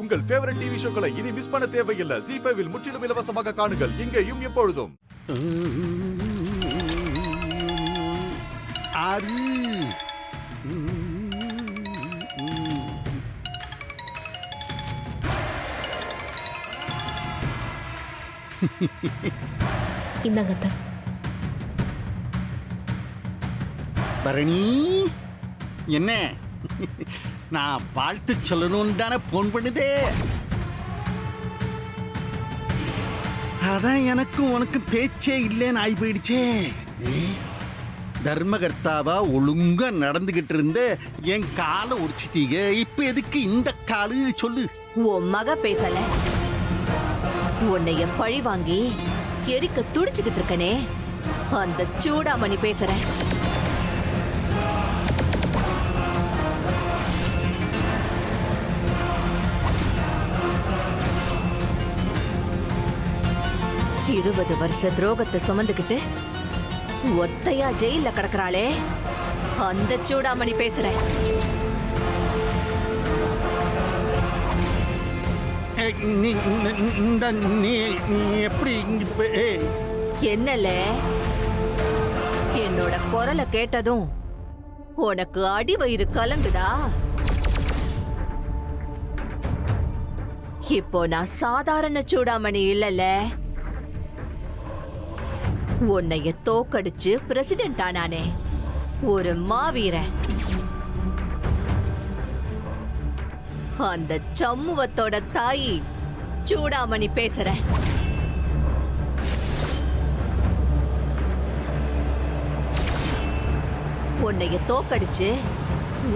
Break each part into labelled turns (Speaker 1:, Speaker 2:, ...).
Speaker 1: உங்கள் favourite TV ஷோக்களை இனி miss பண்ண தேவையில்லை. ZEE5 இல் முற்றிலும் இலவசமாக காணுங்கள். இங்கேயும் எப்பொழுதும்.
Speaker 2: இந்தாங்க அத்தை.
Speaker 3: பரணி, என்ன நான் வாழ்த்து சொல்லணும்னு தானே போன் பண்ணுதே. அதான் எனக்கும் உனக்கு பேச்சே இல்லைன்னு ஆகி போயிடுச்சே. தர்மகர்த்தாவா ஒழுங்கா நடந்துகிட்டு இருந்த என் காலை உடிச்சிட்டீங்க. இப்ப எதுக்கு இந்த காலு சொல்லு?
Speaker 4: உன் மக பேசல, உன்னைய பழி வாங்கி எரிக்க துடிச்சுக்கிட்டு இருக்கனே, அந்த சூடாமணி பேசுற. இருபது வருஷ துரோகத்தை சுமந்துக்கிட்டு ஒத்தையா ஜெயில கிடக்குறாளே, அந்த சூடாமணி பேசுற.
Speaker 3: நீ எப்படி
Speaker 4: என்னல என்னோட குரலை கேட்டதும் உனக்கு அடிவயிறு கலங்குதா? இப்போ நான் சாதாரண சூடாமணி இல்லல, உன்னைய தோக்கடிச்சு பிரசிடென்ட் ஆனானே ஒரு மாவீரன். அந்த சம்முவத்தோட தாயி சூடாமணி பேசுற. உன்னைய தோக்கடிச்சு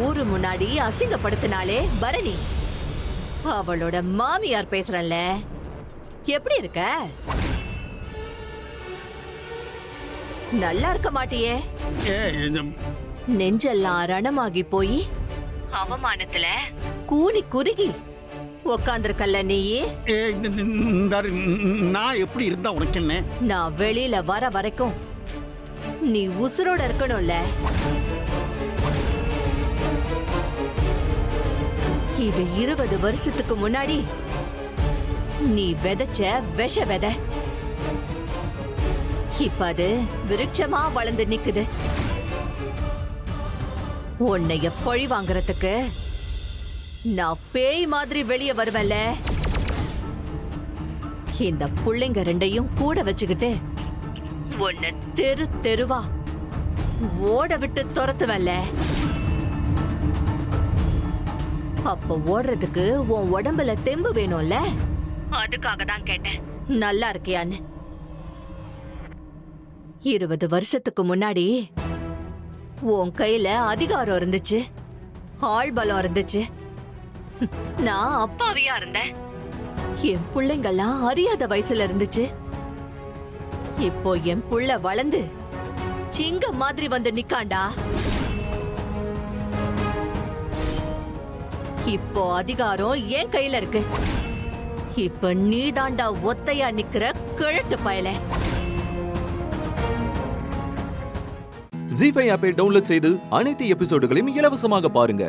Speaker 4: ஊரு முன்னாடி அசிங்கப்படுத்தினாலே பரணி, அவளோட மாமியார் பேசுறல்ல. எப்படி இருக்க? நல்லா இருக்க மாட்டியே. நெஞ்செல்லாம் ரணமாகி போய் அவமானத்துல கூனி குறுகி உக்காந்துருக்கல்ல நீயே.
Speaker 3: நான் எப்படி இருந்தா உனக்கு என்ன?
Speaker 4: நான் வெளியில வர வரைக்கும் நீ உசுரோட இருக்கணும்ல. இது 20 வருஷத்துக்கு முன்னாடி நீ விதைச்ச விஷ விதை. இப்ப அது விருட்சமா வளர்ந்து நிக்குது. உன்னைய பழி வாங்குறதுக்கு நான் பேய் மாதிரி வெளியே வருவேன்ல. இந்த புள்ளைங்க ரெண்டையும் கூட வச்சுக்கிட்டு உன்னை தெரு தெருவா ஓட விட்டு துரத்துவல்ல. அப்ப ஓடுறதுக்கு உன் உடம்புல தெம்பு வேணும்ல, அதுக்காக தான் கேட்டேன் நல்லா இருக்கியான்னு. 20 வருஷத்துக்கு முன்னாடி உன் கையில அதிகாரம் இருந்துச்சு, ஆள் பலம் இருந்துச்சு. நான் அப்பாவியா இருந்தேன். என் பிள்ளைங்கெல்லாம் அறியாத வயசுல இருந்துச்சு. இப்போ என் புள்ள வளர்ந்து சிங்கம் மாதிரி வந்து நிக்காண்டா. இப்போ அதிகாரம் என் கையில இருக்கு. இப்ப நீதாண்டா ஒத்தையா நிக்கிற கிழட்டு பயல.
Speaker 5: ZEE5 ஆப்பை டவுன்லோட் செய்து அனைத்து எபிசோடுகளையும் இலவசமாக பாருங்க.